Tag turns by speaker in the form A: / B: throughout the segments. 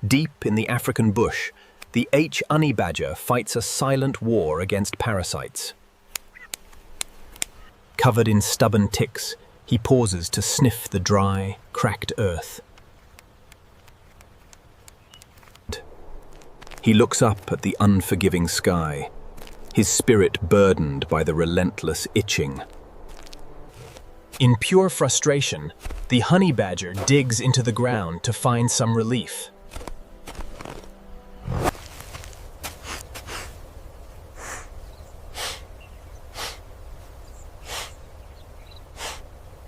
A: Deep in the African bush, the honey badger fights a silent war against parasites. Covered in stubborn ticks, he pauses to sniff the dry, cracked earth. He looks up at the unforgiving sky, his spirit burdened by the relentless itching. In pure frustration, the honey badger digs into the ground to find some relief.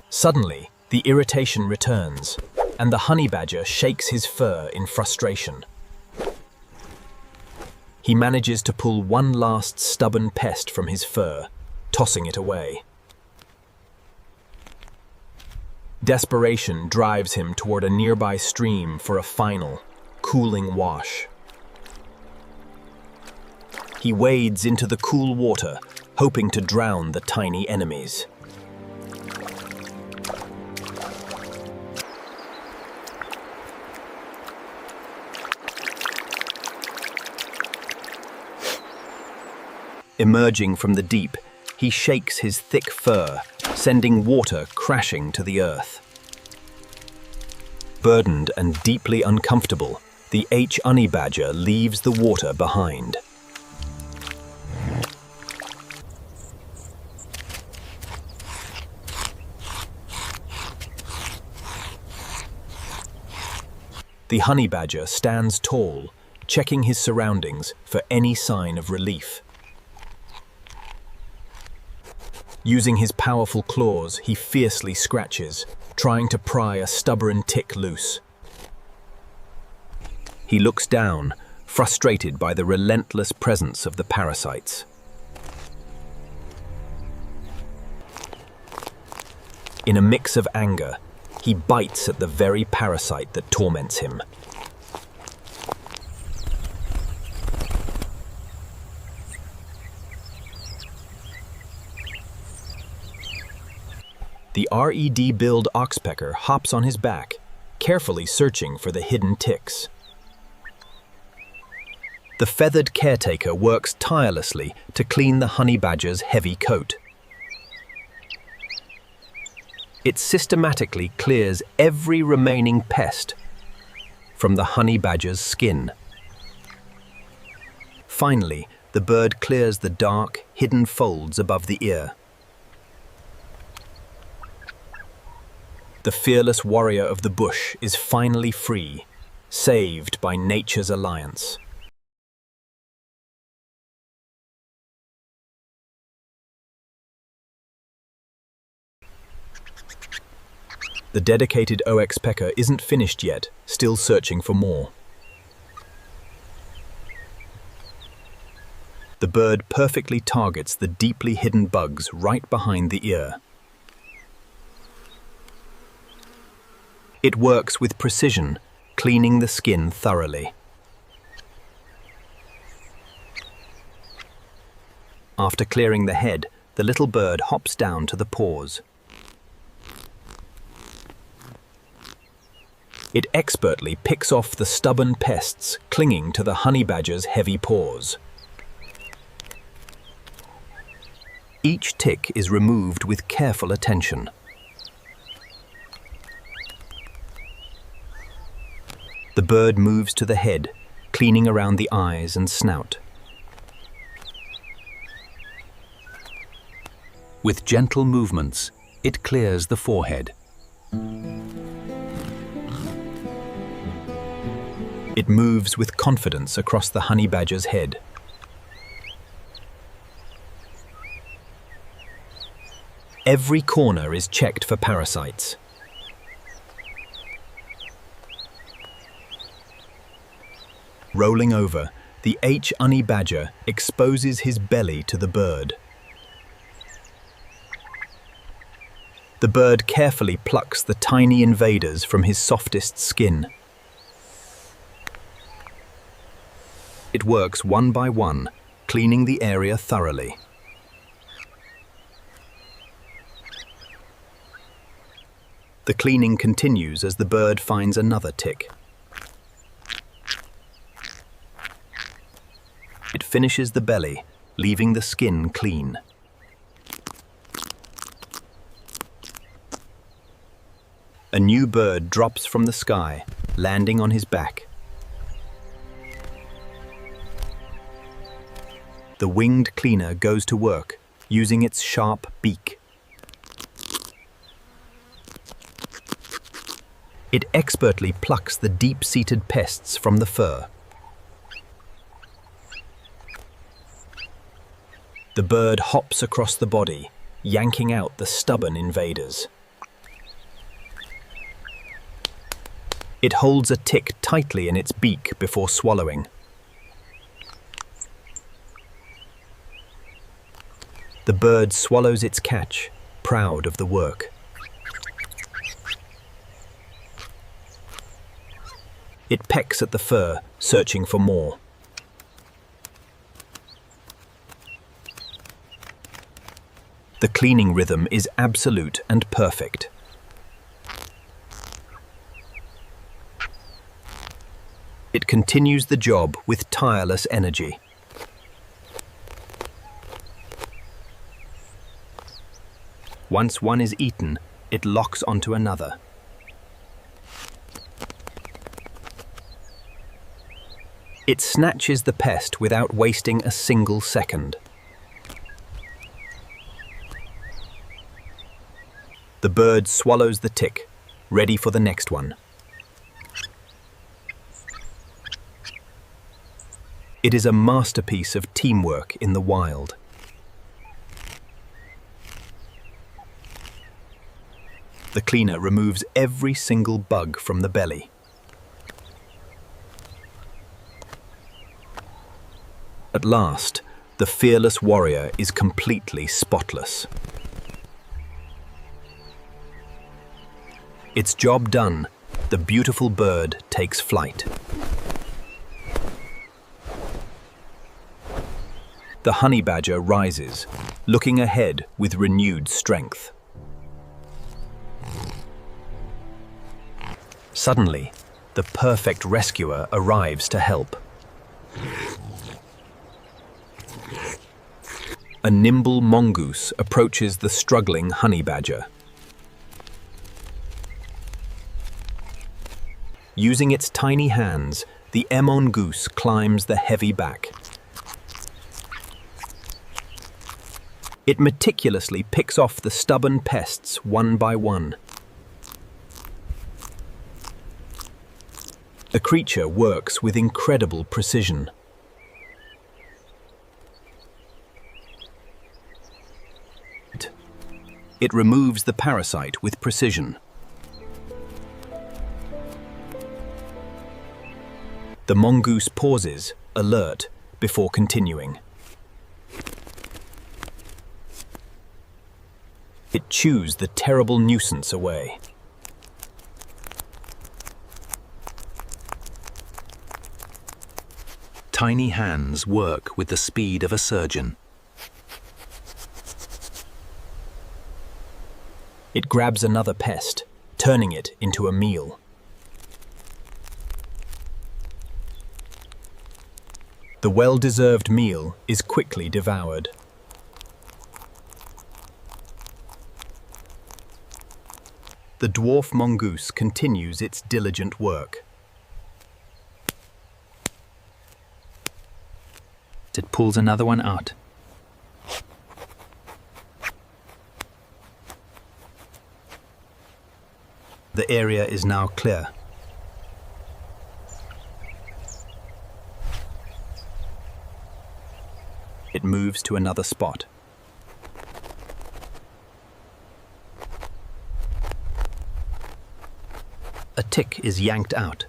A: Suddenly, the irritation returns, and the honey badger shakes his fur in frustration. He manages to pull one last stubborn pest from his fur, tossing it away. Desperation drives him toward a nearby stream for a final, cooling wash. He wades into the cool water, hoping to drown the tiny enemies. Emerging from the deep, he shakes his thick fur, sending water crashing to the earth. Burdened and deeply uncomfortable, the honey badger leaves the water behind. The honey badger stands tall, checking his surroundings for any sign of relief. Using his powerful claws, he fiercely scratches, trying to pry a stubborn tick loose. He looks down, frustrated by the relentless presence of the parasites. In a mix of anger, he bites at the very parasite that torments him. The red-billed oxpecker hops on his back, carefully searching for the hidden ticks. The feathered caretaker works tirelessly to clean the honey badger's heavy coat. It systematically clears every remaining pest from the honey badger's skin. Finally, the bird clears the dark, hidden folds above the ear. The fearless warrior of the bush is finally free, saved by nature's alliance. The dedicated oxpecker isn't finished yet, still searching for more. The bird perfectly targets the deeply hidden bugs right behind the ear. It works with precision, cleaning the skin thoroughly. After clearing the head, the little bird hops down to the paws. It expertly picks off the stubborn pests clinging to the honey badger's heavy paws. Each tick is removed with careful attention. The bird moves to the head, cleaning around the eyes and snout. With gentle movements, it clears the forehead. It moves with confidence across the honey badger's head. Every corner is checked for parasites. Rolling over, the honey badger exposes his belly to the bird. The bird carefully plucks the tiny invaders from his softest skin. It works one by one, cleaning the area thoroughly. The cleaning continues as the bird finds another tick. It finishes the belly, leaving the skin clean. A new bird drops from the sky, landing on his back. The winged cleaner goes to work, using its sharp beak. It expertly plucks the deep-seated pests from the fur. The bird hops across the body, yanking out the stubborn invaders. It holds a tick tightly in its beak before swallowing. The bird swallows its catch, proud of the work. It pecks at the fur, searching for more. The cleaning rhythm is absolute and perfect. It continues the job with tireless energy. Once one is eaten, it locks onto another. It snatches the pest without wasting a single second. The bird swallows the tick, ready for the next one. It is a masterpiece of teamwork in the wild. The cleaner removes every single bug from the belly. At last, the fearless warrior is completely spotless. Its job done, the beautiful bird takes flight. The honey badger rises, looking ahead with renewed strength. Suddenly, the perfect rescuer arrives to help. A nimble mongoose approaches the struggling honey badger. Using its tiny hands, the mongoose climbs the heavy back. It meticulously picks off the stubborn pests one by one. The creature works with incredible precision. It removes the parasite with precision. The mongoose pauses, alert, before continuing. It chews the terrible nuisance away. Tiny hands work with the speed of a surgeon. It grabs another pest, turning it into a meal. The well-deserved meal is quickly devoured. The dwarf mongoose continues its diligent work. It pulls another one out. The area is now clear. It moves to another spot. A tick is yanked out.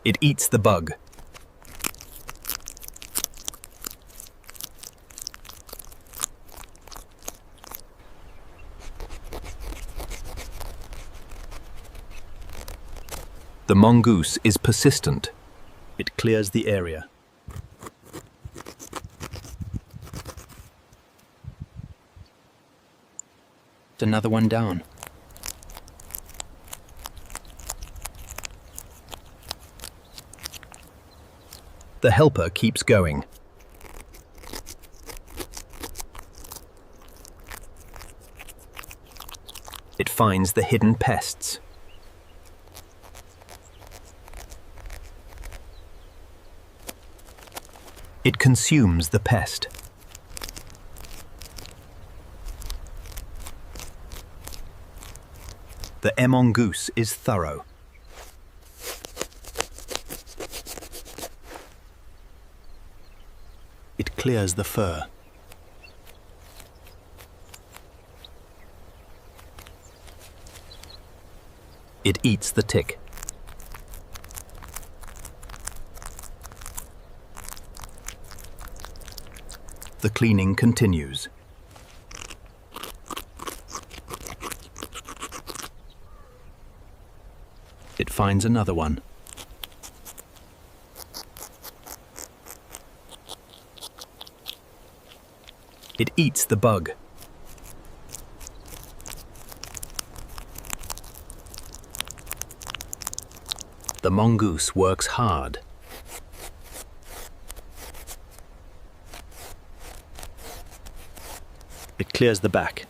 A: It eats the bug. The mongoose is persistent. It clears the area. Another one down. The helper keeps going. It finds the hidden pests. It consumes the pest. The Mongoose is thorough. It clears the fur. It eats the tick. The cleaning continues. It finds another one. It eats the bug. The mongoose works hard. It clears the back.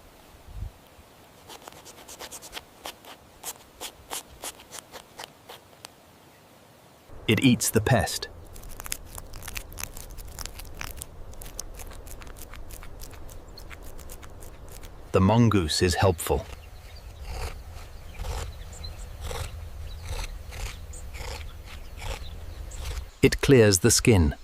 A: It eats the pest. The mongoose is helpful. It clears the skin.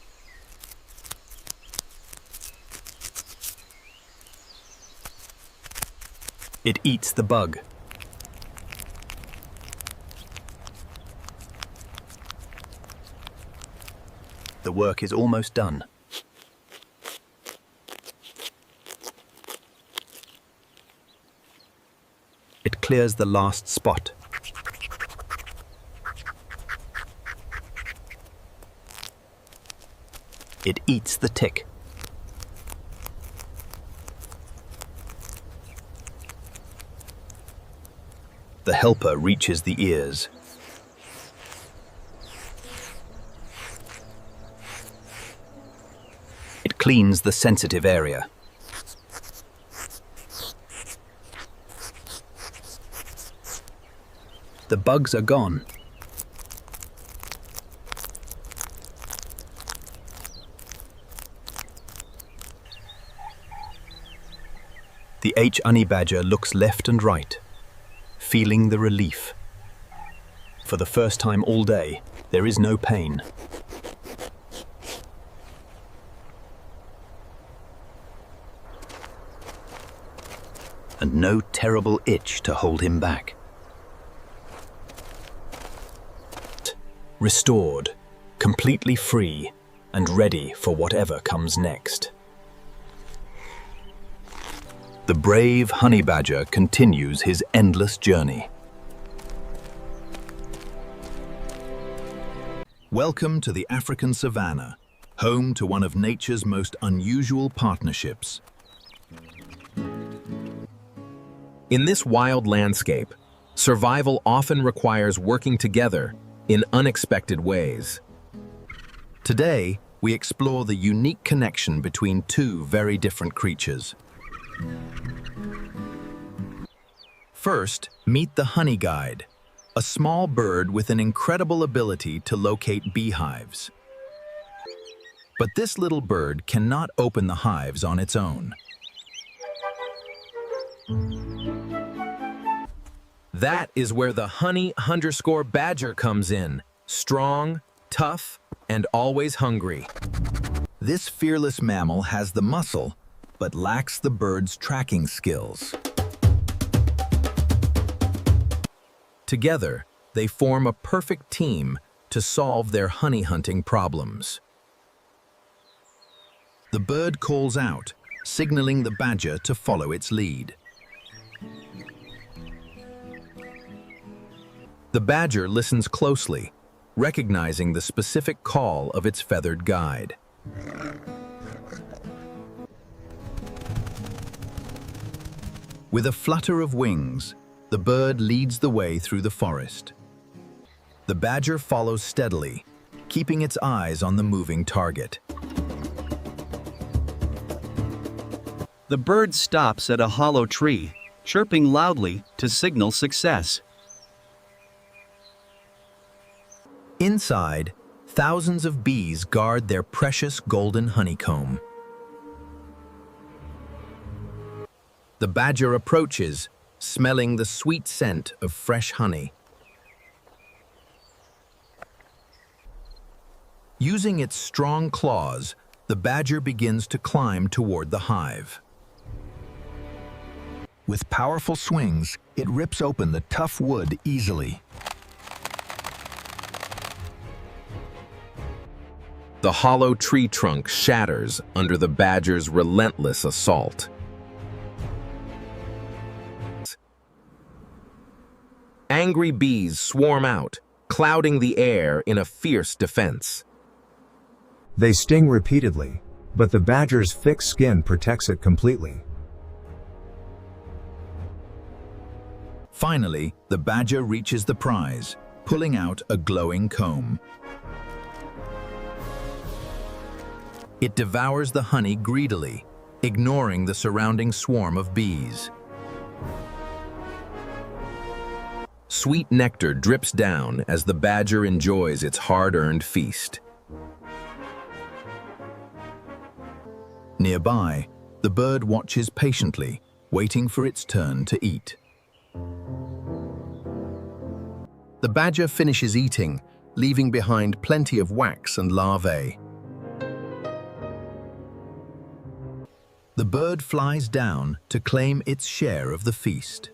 A: It eats the bug. The work is almost done. It clears the last spot. It eats the tick. The helper reaches the ears. It cleans the sensitive area. The bugs are gone. The honey badger looks left and right, feeling the relief. For the first time all day, there is no pain. And no terrible itch to hold him back. Restored, completely free, and ready for whatever comes next. The brave honey badger continues his endless journey. Welcome to the African savanna, home to one of nature's most unusual partnerships. In this wild landscape, survival often requires working together in unexpected ways. Today, we explore the unique connection between two very different creatures. First, meet the honey guide, a small bird with an incredible ability to locate beehives. But this little bird cannot open the hives on its own. That is where the honey_badger comes in, strong, tough, and always hungry. This fearless mammal has the muscle, but lacks the bird's tracking skills. Together, they form a perfect team to solve their honey hunting problems. The bird calls out, signaling the badger to follow its lead. The badger listens closely, recognizing the specific call of its feathered guide. With a flutter of wings, the bird leads the way through the forest. The badger follows steadily, keeping its eyes on the moving target.
B: The bird stops at a hollow tree, chirping loudly to signal success.
A: Inside, thousands of bees guard their precious golden honeycomb. The badger approaches, smelling the sweet scent of fresh honey. Using its strong claws, the badger begins to climb toward the hive. With powerful swings, it rips open the tough wood easily. The hollow tree trunk shatters under the badger's relentless assault. Angry bees swarm out, clouding the air in a fierce defense.
C: They sting repeatedly, but the badger's thick skin protects it completely.
A: Finally, the badger reaches the prize, pulling out a glowing comb. It devours the honey greedily, ignoring the surrounding swarm of bees. Sweet nectar drips down as the badger enjoys its hard-earned feast. Nearby, the bird watches patiently, waiting for its turn to eat. The badger finishes eating, leaving behind plenty of wax and larvae. The bird flies down to claim its share of the feast.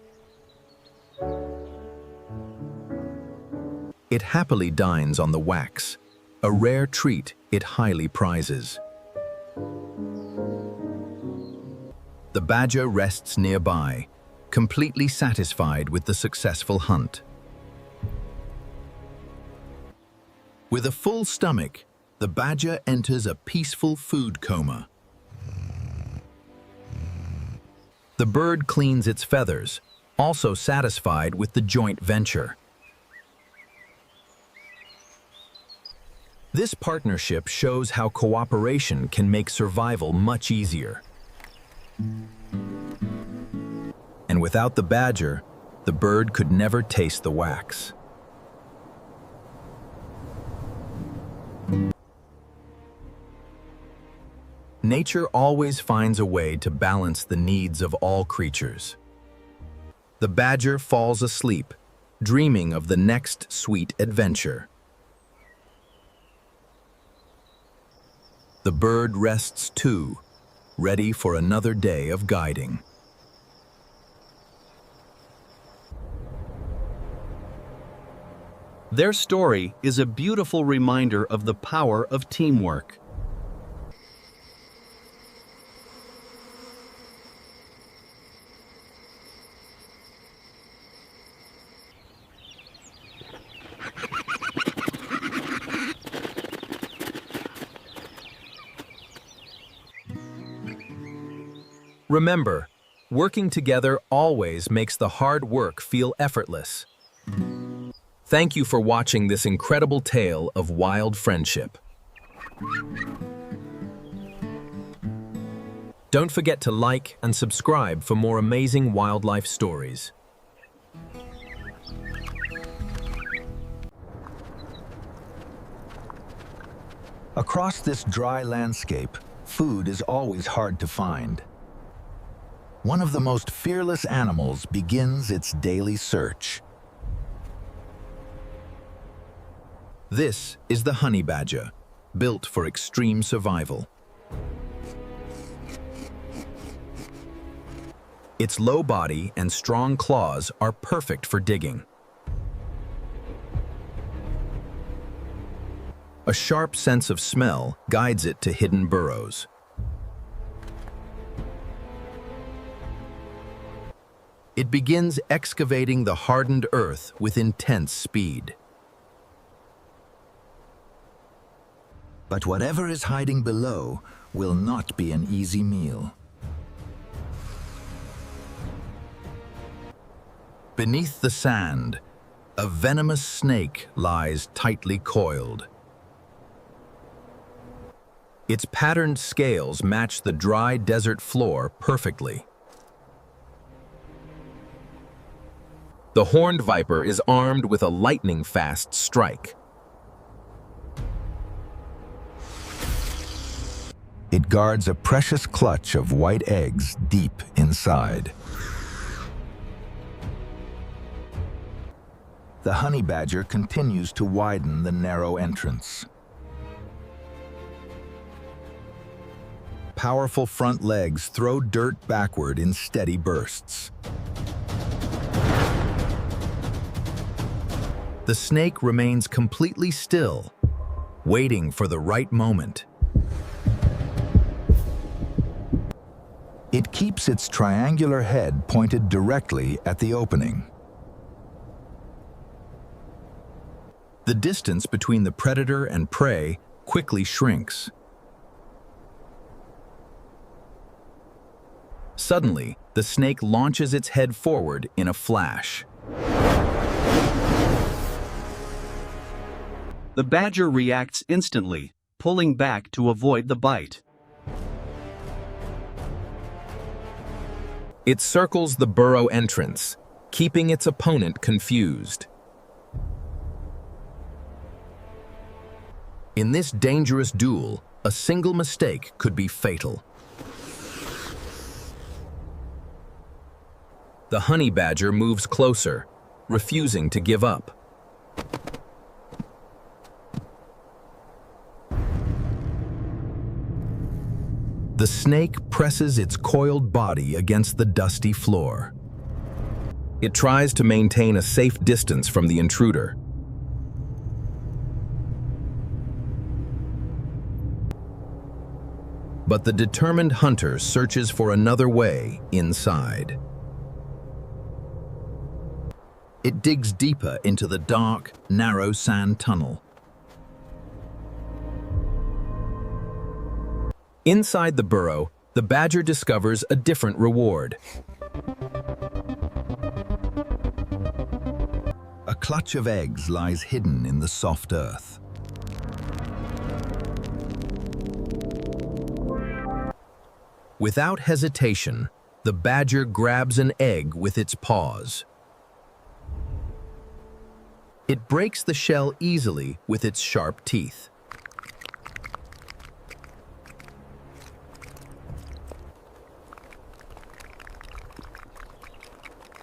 A: It happily dines on the wax, a rare treat it highly prizes. The badger rests nearby, completely satisfied with the successful hunt. With a full stomach, the badger enters a peaceful food coma. The bird cleans its feathers, also satisfied with the joint venture. This partnership shows how cooperation can make survival much easier. And without the badger, the bird could never taste the wax. Nature always finds a way to balance the needs of all creatures. The badger falls asleep, dreaming of the next sweet adventure. The bird rests too, ready for another day of guiding.
B: Their story is a beautiful reminder of the power of teamwork.
A: Remember, working together always makes the hard work feel effortless. Thank you for watching this incredible tale of wild friendship. Don't forget to like and subscribe for more amazing wildlife stories. Across this dry landscape, food is always hard to find. One of the most fearless animals begins its daily search. This is the honey badger, built for extreme survival. Its low body and strong claws are perfect for digging. A sharp sense of smell guides it to hidden burrows. It begins excavating the hardened earth with intense speed. But whatever is hiding below will not be an easy meal. Beneath the sand, a venomous snake lies tightly coiled. Its patterned scales match the dry desert floor perfectly. The horned viper is armed with a lightning-fast strike.
D: It guards a precious clutch of white eggs deep inside. The honey badger continues to widen the narrow entrance. Powerful front legs throw dirt backward in steady bursts.
A: The snake remains completely still, waiting for the right moment.
D: It keeps its triangular head pointed directly at the opening.
A: The distance between the predator and prey quickly shrinks. Suddenly, the snake launches its head forward in a flash.
B: The badger reacts instantly, pulling back to avoid the bite.
A: It circles the burrow entrance, keeping its opponent confused. In this dangerous duel, a single mistake could be fatal. The honey badger moves closer, refusing to give up. The snake presses its coiled body against the dusty floor. It tries to maintain a safe distance from the intruder. But the determined hunter searches for another way inside. It digs deeper into the dark, narrow sand tunnel. Inside the burrow, the badger discovers a different reward.
D: A clutch of eggs lies hidden in the soft earth.
A: Without hesitation, the badger grabs an egg with its paws. It breaks the shell easily with its sharp teeth.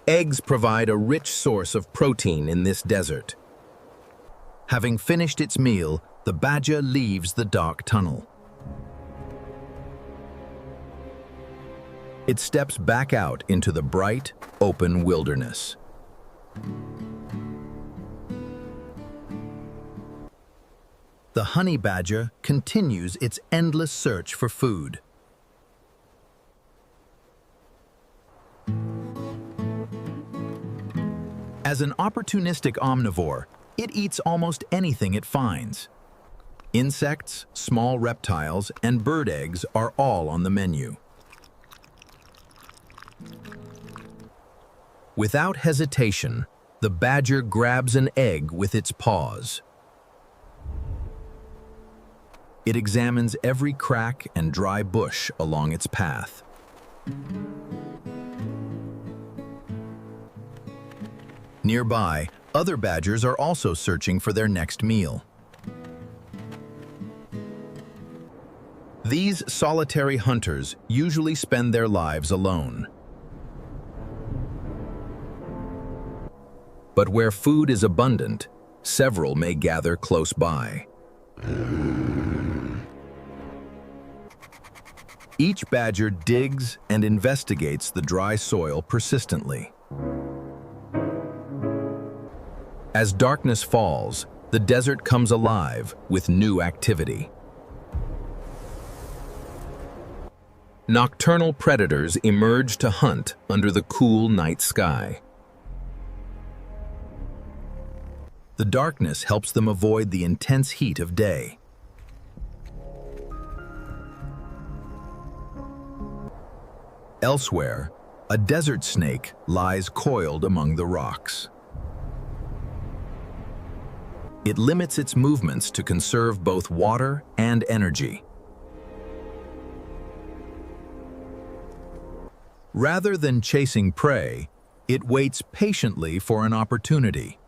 A: Eggs provide a rich source of protein in this desert. Having finished its meal, the badger leaves the dark tunnel. It steps back out into the bright, open wilderness. The honey badger continues its endless search for food. As an opportunistic omnivore, it eats almost anything it finds. Insects, small reptiles, and bird eggs are all on the menu. Without hesitation, the badger grabs an egg with its paws. It examines every crack and dry bush along its path. Nearby, other badgers are also searching for their next meal. These solitary hunters usually spend their lives alone. But where food is abundant, several may gather close by. Each badger digs and investigates the dry soil persistently. As darkness falls, the desert comes alive with new activity. Nocturnal predators emerge to hunt under the cool night sky. The darkness helps them avoid the intense heat of day. Elsewhere, a desert snake lies coiled among the rocks. It limits its movements to conserve both water and energy.
D: Rather than chasing prey, it waits patiently for an opportunity.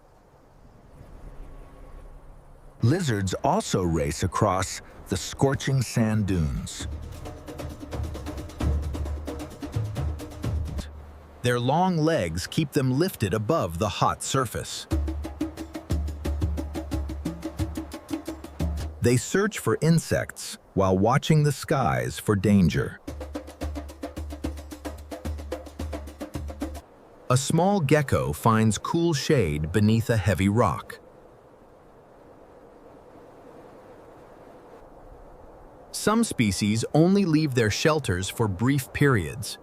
D: Lizards also race across the scorching sand dunes. Their long legs keep them lifted above the hot surface. They search for insects while watching the skies for danger. A small gecko finds cool shade beneath a heavy rock. Some species only leave their shelters for brief periods.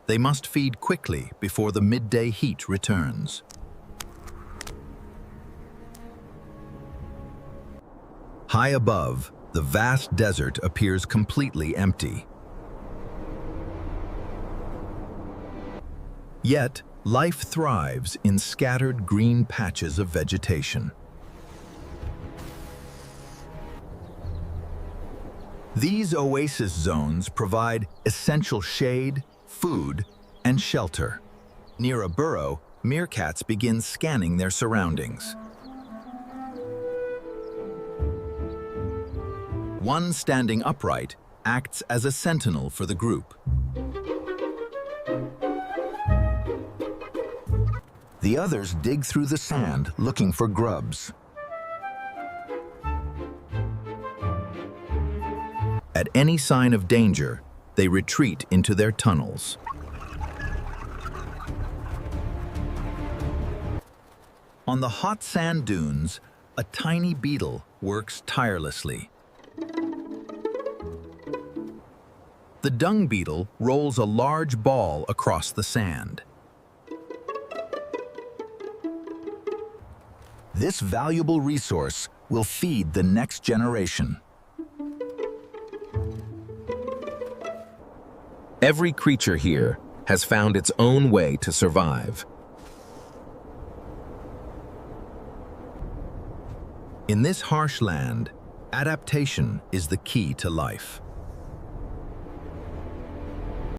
D: They must feed quickly before the midday heat returns. High above, the vast desert appears completely empty. Yet, life thrives in scattered green patches of vegetation. These oasis zones provide essential shade, food, and shelter. Near a burrow, meerkats begin scanning their surroundings. One standing upright acts as a sentinel for the group. The others dig through the sand looking for grubs. At any sign of danger, they retreat into their tunnels. On the hot sand dunes, a tiny beetle works tirelessly. The dung beetle rolls a large ball across the sand. This valuable resource will feed the next generation. Every creature here has found its own way to survive. In this harsh land, adaptation is the key to life.